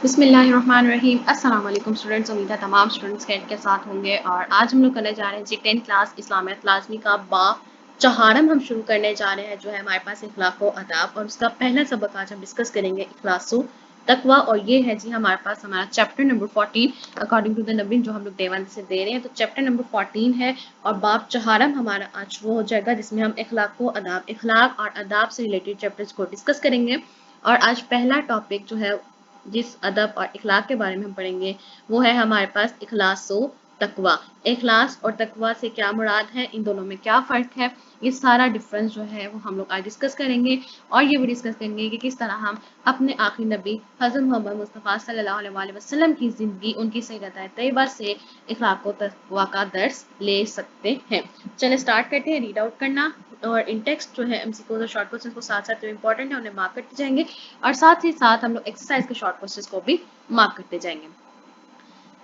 بسم اللہ الرحمن الرحیم۔ السلام علیکم اسٹوڈنٹس، امید ہے تمام اسٹوڈنٹس خیریت کے ساتھ ہوں گے۔ اور آج ہم لوگ کرنے جا رہے ہیں 10 کلاس اسلامیات لازمی کا باب چہارم ہم شروع کرنے جا رہے ہیں، جو ہے ہمارے پاس اخلاق و آداب، اور اس کا پہلا سبق آج ہم ڈسکس کریں گے اخلاص و تقویٰ، اور یہ ہے ہمارے پاس ہمارا chapter number 14 according to the نبی، جو ہم لوگ ڈے 1 سے دے رہے ہیں۔ تو چیپٹر نمبر 14 ہے اور باب چہارم ہمارا آج وہ ہو جائے گا جس میں ہم اخلاق و آداب، اخلاق اور آداب سے ریلیٹڈ چیپٹرز کو ڈسکس کریں گے۔ اور آج پہلا ٹاپک جو ہے جس ادب اور اخلاق کے بارے میں ہم پڑھیں گے وہ ہے ہمارے پاس اخلاص و تقویٰ۔ اخلاص اور تقویٰ سے کیا مراد ہے، ان دونوں میں کیا فرق ہے، یہ سارا ڈفرنس جو ہے وہ ہم لوگ آج ڈسکس کریں گے۔ اور یہ بھی ڈسکس کریں گے کہ کس طرح ہم اپنے آخری نبی حضرت محمد مصطفیٰ صلی اللہ علیہ وسلم کی زندگی، ان کی سیرت طیبہ سے اخلاق و تقویٰ کا درس لے سکتے ہیں۔ چلیں سٹارٹ کرتے ہیں ریڈ آؤٹ کرنا، اور ان ٹیکسٹ جو ہے MCQ اور شارٹ کوسچن کو ساتھ ساتھ جو امپورٹنٹ ہے انہیں مارک کرتے جائیں گے، اور ساتھ ہی ساتھ ہم لوگ ایکسرسائز کے شارٹ کوسچنز کو بھی مارک کرتے جائیں گے۔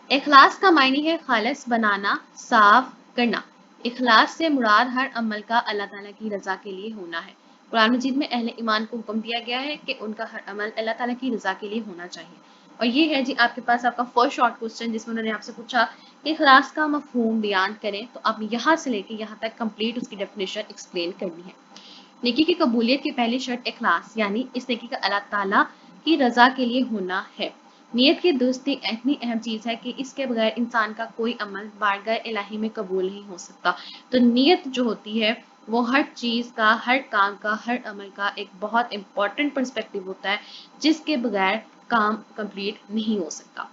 اخلاص کا معنی ہے خالص بنانا، صاف کرنا۔ اخلاص سے مراد ہر عمل کا اللہ تعالیٰ کی رضا کے لیے ہونا ہے۔ قرآن مجید میں اہل ایمان کو حکم دیا گیا ہے کہ ان کا ہر عمل اللہ تعالیٰ کی رضا کے لیے ہونا چاہیے۔ اور یہ ہے آپ کے پاس آپ کا فرسٹ شارٹ کوسچن، جس میں انہوں نے آپ سے پوچھا کہ اخلاص کا مفہوم بیان کریں، تو آپ یہاں سے لے کے یہاں تک کمپلیٹ اس کی ڈیفینیشن ایکسپلین کرنی ہے۔ نیکی کی قبولیت کی پہلی شرط اخلاص، یعنی اس نیکی کا اللہ تعالیٰ کی رضا کے لیے ہونا ہے۔ نیت کی درستی اتنی اہم چیز ہے کہ اس کے بغیر انسان کا کوئی عمل بارگاہ الہی میں قبول نہیں ہو سکتا۔ تو نیت جو ہوتی ہے وہ ہر چیز کا، ہر کام کا، ہر عمل کا ایک بہت امپورٹنٹ پرسپیکٹو ہوتا ہے، جس کے بغیر کام کمپلیٹ نہیں ہو سکتا۔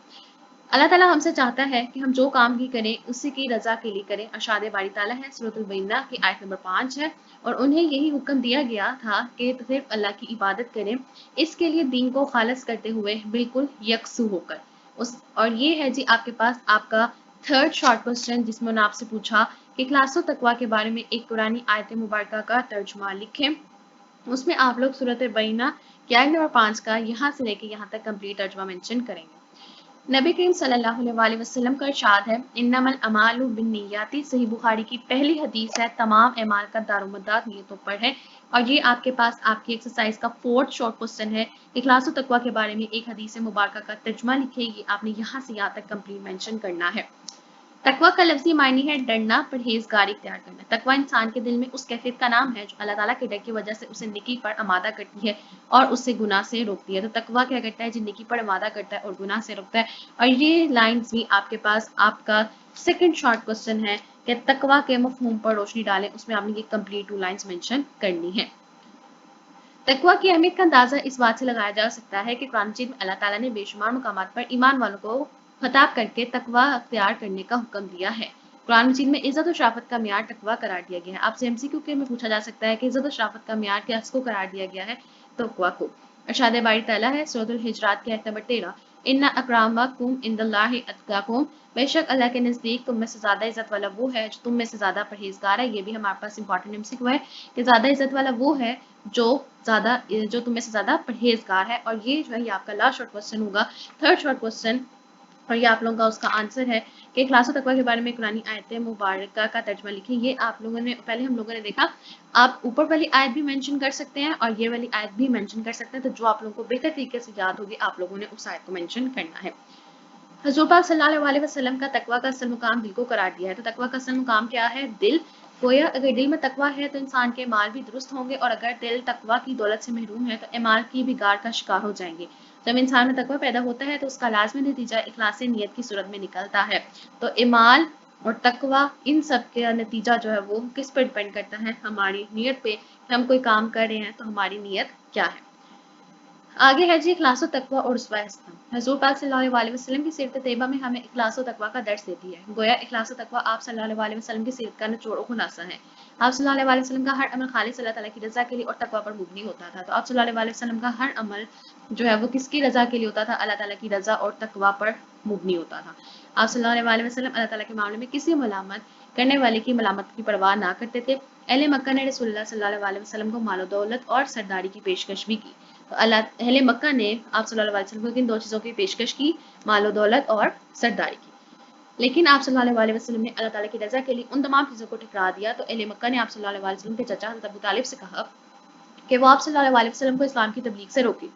اللہ تعالیٰ ہم سے چاہتا ہے کہ ہم جو کام بھی کریں اسی کی رضا کے لیے کریں۔ ارشاد باری تعالیٰ ہے سورۃ البینہ کی آیت نمبر 5 ہے، اور انہیں یہی حکم دیا گیا تھا کہ صرف اللہ کی عبادت کریں، اس کے لیے دین کو خالص کرتے ہوئے بالکل یکسو ہو کر۔ اور یہ ہے آپ کے پاس آپ کا تھرڈ شارٹ کوسچن، جس میں انہوں نے آپ سے پوچھا کہ اخلاص و تقویٰ کے بارے میں ایک قرآنی آیت مبارکہ کا ترجمہ لکھیں۔ اس میں آپ لوگ سورۃ البینہ کی آیت نمبر 5 کا یہاں سے لے کے یہاں تک کمپلیٹ ترجمہ مینشن کریں گے۔ نبی کریم صلی اللہ علیہ وسلم کا ارشاد ہے انما الاعمال بالنیات، صحیح بخاری کی پہلی حدیث ہے، تمام اعمال کا دارومدار نیتوں پر ہے۔ اور یہ آپ کے پاس آپ کی ایکسرسائز کا فورتھ شارٹ کوسچن ہے، اخلاص و تقویٰ کے بارے میں ایک حدیث مبارکہ کا ترجمہ لکھے، یہ آپ نے یہاں سے یہاں تک کمپلیٹ مینشن کرنا ہے۔ تقویٰ کا لفظی معنی ہے ڈرنا، پرہیزگاری اختیار کرنا۔ تقویٰ انسان کے دل میں اس کیفیت کا نام ہے جو اللہ تعالیٰ کے ڈر کی وجہ سے اسے نیکی پر آمادہ کرتی ہے اور اس سے گناہ سے روکتی ہے۔ تو تقویٰ کیا کرتا ہے، جو نیکی پر آمادہ کرتا ہے اور گناہ سے روکتا ہے۔ اور یہ لائنز بھی آپ کے پاس آپ کا سیکنڈ شارٹ کوسچن ہے کہ تقویٰ کے مفہوم پر روشنی ڈالیں، اس میں آپ نے یہ کمپلیٹ 2 لائنز مینشن کرنی ہے۔ تقویٰ کی اہمیت کا اندازہ اس بات سے لگایا جا سکتا ہے کہ قرآن مجید میں اللہ تعالیٰ نے بے شمار مقامات پر ایمان والوں کو خطاب کر کے تقویٰ اختیار کرنے کا حکم دیا ہے۔ قرآن مجید میں عزت و شرافت کا معیار تقویٰ قرار دیا گیا ہے۔ آپ سے MCQ کے میں پوچھا جا سکتا ہے کہ عزت و شرافت کا معیار کس کو قرار دیا گیا ہے، تقویٰ کو۔ ارشاد باری تعالیٰ ہے سورۃ الحجرات کی آیت نمبر 13، ان اکرامکم عند اللہ اتقاکم، بے شک اللہ کے نزدیک تم میں سے زیادہ عزت والا وہ ہے جو تم میں سے زیادہ پرہیزگار ہے۔ یہ بھی ہمارے پاس امپورٹنٹ MCQ ہے کہ زیادہ عزت والا وہ ہے جو تم میں سے زیادہ پرہیزگار ہے۔ اور یہ جو ہے یہ آپ کا لاسٹ شارٹ کوسچن ہوگا، تھرڈ شارٹ کوسچن، اور یہ آپ لوگوں کا اس کا آنسر ہے کہ اخلاص و تقویٰ کے بارے میں قرآنی آیت مبارکہ کا ترجمہ لکھیں۔ یہ آپ لوگوں نے پہلے ہم لوگوں نے دیکھا، آپ اوپر والی آیت بھی مینشن کر سکتے ہیں اور یہ والی آیت بھی مینشن کر سکتے ہیں، تو جو آپ لوگوں کو بہتر طریقے سے یاد ہوگی آپ لوگوں نے اس آیت کو مینشن کرنا ہے۔ حضور پاک صلی اللہ علیہ وسلم کا تقویٰ کا اصل مقام دل کو قرار دیا ہے۔ تو تقویٰ کا اصل مقام کیا ہے؟ دل۔ گویا اگر دل میں تقویٰ ہے تو انسان کے اعمال بھی درست ہوں گے، اور اگر دل تقویٰ کی دولت سے محروم ہے تو اعمال کی بگاڑ کا شکار ہو جائیں گے۔ جب انسان میں تقویٰ پیدا ہوتا ہے تو اس کا لازمی نتیجہ اخلاص نیت کی صورت میں نکلتا ہے۔ تو اعمال اور تقویٰ ان سب کا نتیجہ جو ہے وہ کس پر ڈیپینڈ کرتا ہے؟ ہماری نیت پہ، کہ ہم کوئی کام کر رہے ہیں تو ہماری نیت کیا ہے۔ آگے ہے اخلاص و تقویٰ اور رسوا اسلام۔ حضور پاک صلی اللہ علیہ وسلم کی سیرت طیبہ میں ہمیں اخلاص و تقویٰ کا درس دیتی ہے۔ گویا اخلاص و تقویٰ آپ صلی اللہ علیہ وسلم کی سیرت کا نچوڑ و خلاصہ ہے۔ آپ صلی اللہ علیہ وسلم کا ہر عمل خالص اللہ تعالیٰ کی رضا کے لیے اور تقویٰ پر مبنی ہوتا تھا۔ تو آپ صلی اللہ علیہ وسلم کا ہر عمل جو ہے وہ کس کی رضا کے لیے ہوتا تھا؟ اللہ تعالیٰ کی رضا اور تقویٰ پر مبنی ہوتا تھا۔ آپ صلی اللہ علیہ وسلم اللہ تعالیٰ کے معاملے میں کسی ملامت کرنے والے کی ملامت کی پرواہ نہ کرتے تھے۔ اہل مکہ نے رسول اللہ صلی اللہ علیہ وسلم کو مال و دولت اور سرداری کی پیشکش بھی کی۔ تو اہل مکہ نے آپ صلی اللہ علیہ وسلم کو کن 2 چیزوں کی پیشکش کی؟ مال و دولت اور سرداری کی۔ لیکن آپ صلی اللہ علیہ وسلم نے اللہ تعالیٰ کی رضا کے لیے ان تمام چیزوں کو ٹھکرا دیا۔ تو اہل مکہ نے آپ صلی اللہ علیہ وسلم کے چچا حضرت ابو طالب سے کہا کہ وہ آپ صلی اللہ علیہ وسلم کو اسلام کی تبلیغ سے روکے۔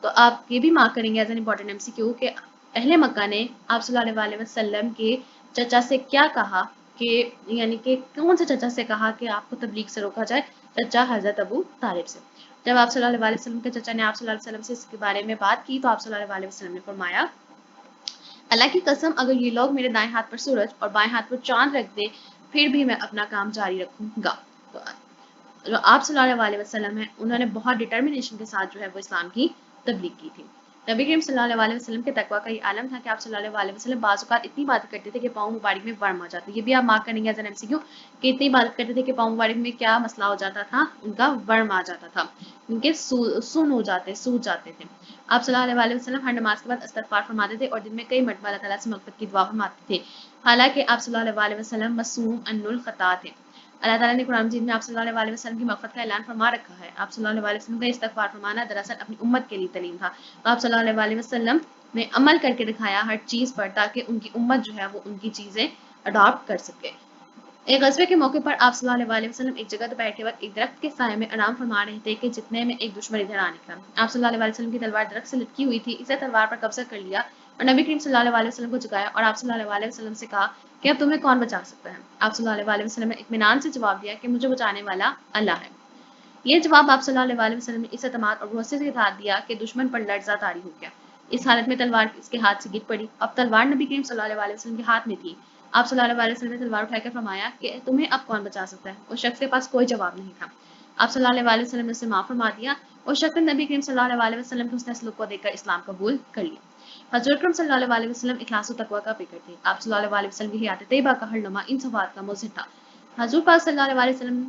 تو آپ یہ بھی مارک کریں گے ایز این امپورٹنٹ MCQ کہ اہل مکہ نے آپ صلی اللہ علیہ وسلم کے چچا سے کیا کہا کہ یعنی کہ کون سے چچا سے کہا کہ آپ کو تبلیغ سے روکا جائے؟ چچا حضرت ابو طالب سے. جب آپ صلی اللہ علیہ وسلم کے چچا نے آپ صلی اللہ علیہ وسلم سے اس کے بارے میں بات کی تو آپ صلی اللہ علیہ وسلم نے فرمایا اللہ کی قسم اگر یہ لوگ میرے دائیں ہاتھ پر سورج اور بائیں ہاتھ پر چاند رکھ دے پھر بھی میں اپنا کام جاری رکھوں گا. تو جو آپ صلی اللہ علیہ وسلم ہیں انہوں نے بہت ڈٹرمنیشن کے ساتھ جو ہے وہ اسلام کی تبلیغ کی تھی. نبی کریم صلی اللہ علیہ وسلم کے تقویٰ کا یہ عالم تھا کہ آپ صلی اللہ علیہ وسلم بعض اوقات اتنی باتیں کرتے تھے کہ پاؤں مبارک میں ورم آ جاتے. یہ بھی آپ مارک کریں گے ایز این MCQ کہ اتنی بات کرتے تھے کہ پاؤں مبارک میں کیا مسئلہ ہو جاتا تھا؟ ان کا ورم آ جاتا تھا، ان کے سن ہو جاتے، سوج جاتے تھے. آپ صلی اللہ علیہ وسلم ہر نماز کے بعد استغفار فرماتے تھے اور دن میں کئی مرتبہ اللہ تعالیٰ سے مغفرت کی دعا فرماتے تھے، حالانکہ آپ صلی اللہ علیہ وسلم معصوم عن الخطا تھے. اللہ تعالیٰ نے قرآن مجید میں آپ صلی اللہ علیہ وسلم کی مغفرت کا اعلان فرما رکھا ہے. آپ صلی اللہ علیہ وسلم کا استغفار فرمانا دراصل اپنی امت کے لیے تعلیم تھا. آپ صلی اللہ علیہ وسلم نے عمل کر کے دکھایا ہر چیز پر تاکہ ان کی امت جو ہے وہ ان کی چیزیں اڈاپٹ کر سکے. ایک غزوے کے موقع پر آپ صلی اللہ علیہ وسلم ایک جگہ دوپہر کے وقت ایک درخت کے سائے میں آرام فرما رہے تھے کہ جتنے میں ایک دشمن ادھر آ نکلا. آپ صلی اللہ علیہ وسلم کی تلوار درخت سے لٹکی ہوئی تھی، اسے تلوار پر قبضہ کر لیا اور نبی کریم صلی اللہ علیہ وسلم کو جگایا اور آپ صلی اللہ علیہ وسلم سے کہا کہ اب تمہیں کون بچا سکتا ہے؟ آپ صلی اللہ علیہ وسلم نے اطمینان سے جواب دیا کہ مجھے بچانے والا اللہ ہے. یہ جواب آپ صلی اللہ علیہ وسلم نے اس اعتماد اور بھروسے کے ساتھ دیا کہ دشمن پر لرزہ طاری ہو گیا. اس حالت میں تلوار اس کے ہاتھ سے گر پڑی. اب تلوار نبی کریم صلی اللہ علیہ وسلم کے ہاتھ میں تھی. آپ صلی اللہ علیہ وسلم نے تلوار اٹھا کر فرمایا کہ تمہیں اب کون بچا سکتا ہے؟ اس شخص کے پاس کوئی جواب نہیں تھا. آپ صلی اللہ علیہ وسلم نے اسے معاف فرما دیا. اس شخص نے نبی کریم صلی اللہ علیہ وسلم کے حسن سلوک کو دیکھ کر اسلام قبول کر لیا. حضرت اکرم صلی اللہ علیہ وسلم اخلاص و تقویٰ کا فکر تھے. آپ صلی اللہ علیہ وسلم کی حیات طیبہ کا ہر لمحہ ان صفات کا مظہر تھا. حضور پاک صلی اللہ علیہ وسلم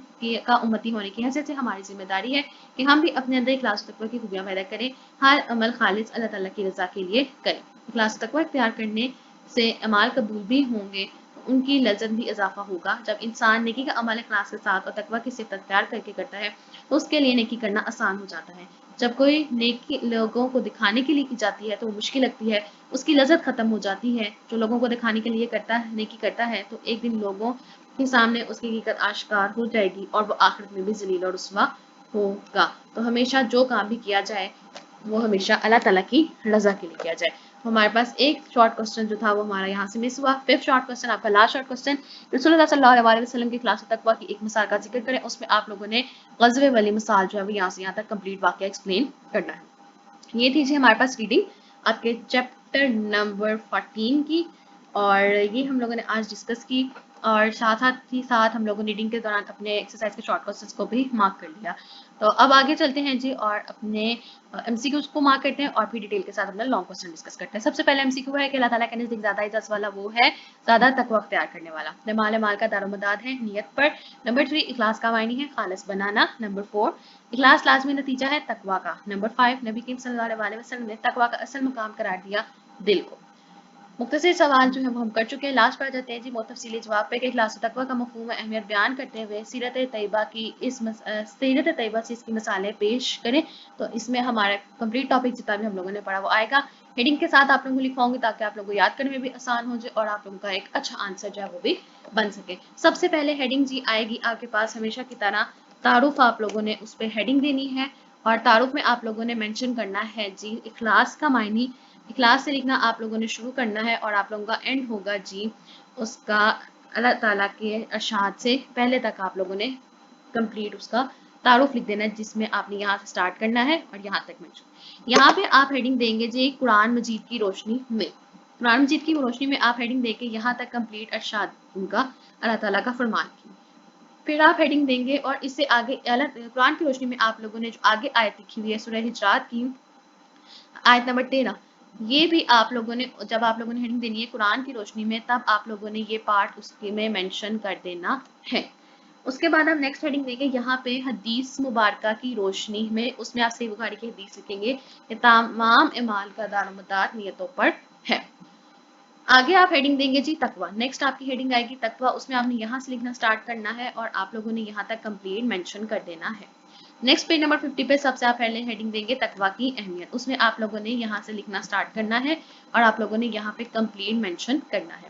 کا امتی ہونے کی حیثیت سے ہماری ذمہ داری ہے کہ ہم بھی اپنے اندر اخلاص و تقویٰ کی خوبیاں پیدا کریں، ہر عمل خالص اللہ تعالیٰ کی رضا کے لیے کریں. اخلاص و تقویٰ اختیار کرنے سے اعمال قبول بھی ہوں گے، ان کی لذت بھی اضافہ ہوگا. جب انسان نیکی کا عمل اخلاص کے ساتھ اور تقویٰ کی صفت اختیار کر کے کرتا ہے تو اس کے لیے نیکی کرنا آسان ہو جاتا ہے. جب کوئی نیکی لوگوں کو دکھانے کے لیے کی جاتی ہے تو وہ مشکل لگتی ہے، اس کی لذت ختم ہو جاتی ہے. جو لوگوں کو دکھانے کے لیے کرتا ہے، نیکی کرتا ہے، تو ایک دن لوگوں کے سامنے اس کی حقیقت آشکار ہو جائے گی اور وہ آخرت میں بھی ذلیل اور رسوا ہوگا. تو ہمیشہ جو کام بھی کیا جائے وہ ہمیشہ اللہ تعالیٰ کی رضا کے لیے کیا جائے. ہمارے پاس ایک شارٹ کوسچن جو تھا وہ ہمارا یہاں سے مس ہوا. 5th شارٹ کوسچن، آپ کا لاسٹ شارٹ کوسچن، رسول اللہ صلی اللہ علیہ وسلم کی اخلاص و تقویٰ کی ایک مثال کا ذکر کریں. اس میں آپ لوگوں نے غزوے والی مثال جو ہے وہ یہاں سے یہاں تک کمپلیٹ واقعہ ایکسپلین کرنا ہے. یہ تھی جی ہمارے پاس ریڈنگ آپ کے چیپٹر نمبر 14 کی، اور یہ ہم لوگوں نے آج ڈسکس کی، اور ساتھ ہی ساتھ ہم لوگوں نے ریڈنگ کے دوران اپنے ایکسرسائز کے شارٹ کوسچنس کو بھی مارک کر لیا. تو اب آگے چلتے ہیں جی اور اپنے MCQs کو مارک کرتے ہیں اور پھر ڈیٹیل کے ساتھ اپنا لانگ کوسچن ڈسکس کرتے ہیں. سب سے پہلے MCQ ہے کہ اللہ تعالیٰ کے نزدیک زیادہ اعزاز والا وہ ہے زیادہ تقویٰ اختیار کرنے والا. مال کا دار و مدار ہے نیت پر. نمبر 3 اخلاص کا معنی ہے خالص بنانا. نمبر 4 اخلاص لازمی نتیجہ ہے تقویٰ کا. نمبر 5 نبی کریم صلی اللہ علیہ وسلم نے تقویٰ کا اصل مقام قرار دیا دل کو. مختصر سوال جو ہے وہ ہم کر چکے ہیں. لاسٹ پر جاتے ہیں جی تفصیلی جواب پہ کہ اخلاص و تقویٰ کا مفہوم اہمیت بیان کرتے ہوئے سیرت طیبہ سے اس کی مثالیں پیش کریں. تو اس میں ہمارا کمپلیٹ ٹاپک جتنا بھی ہم لوگوں نے پڑھا وہ آئے گا. ہیڈنگ کے ساتھ آپ لوگوں کو لکھواؤں گی تاکہ آپ لوگوں کو یاد کرنے میں بھی آسان ہو جائے اور آپ لوگوں کا ایک اچھا آنسر جو ہے وہ بھی بن سکے. سب سے پہلے ہیڈنگ جی آئے گی آپ کے پاس ہمیشہ کی طرح تعارف. آپ لوگوں نے اس پہ ہیڈنگ دینی ہے اور تعارف میں آپ لوگوں نے مینشن کرنا ہے جی اخلاص کا معنی. اخلاص سے لکھنا آپ لوگوں نے شروع کرنا ہے اور آپ لوگوں کا اینڈ ہوگا جی اس کا اللہ تعالیٰ کے ارشاد سے پہلے تک آپ لوگوں نے کمپلیٹ اس کا تعارف لکھ دینا ہے، جس میں آپ نے یہاں سے سٹارٹ کرنا ہے اور یہاں تک مینشن. یہاں پہ آپ ہیڈنگ دیں گے جی قرآن مجید کی روشنی میں. قرآن مجید کی روشنی میں آپ ہیڈنگ دے کے یہاں تک کمپلیٹ ارشاد ان کا اللہ تعالیٰ کا فرمان کی. پھر آپ ہیڈنگ دیں گے اور اس سے آگے قرآن کی روشنی میں آپ لوگوں نے جو آگے آیت لکھی ہوئی ہے سورہ ہجرات کی آیت نمبر 13، یہ بھی آپ لوگوں نے جب آپ لوگوں نے ہیڈنگ دینی ہے قرآن کی روشنی میں تب آپ لوگوں نے یہ پارٹ اس میں مینشن کر دینا ہے. اس کے بعد آپ نیکسٹ ہیڈنگ دیں گے یہاں پہ حدیث مبارکہ کی روشنی میں. اس میں آپ صحیح بخاری کی حدیث لکھیں گے کہ تمام اعمال کا دار و مدار نیتوں پر ہے. آگے آپ ہیڈنگ دیں گے جی تقویٰ. نیکسٹ آپ کی ہیڈنگ آئے گی تقویٰ. اس میں آپ نے یہاں سے لکھنا سٹارٹ کرنا ہے اور آپ لوگوں نے یہاں تک کمپلیٹ مینشن کر دینا ہے. نیکسٹ پیج نمبر 50 پہ سب سے آپ پہلے ہیڈنگ دیں گے تقویٰ کی اہمیت. اس میں آپ لوگوں نے یہاں سے لکھنا سٹارٹ کرنا ہے اور آپ لوگوں نے یہاں پہ کمپلیٹ مینشن کرنا ہے.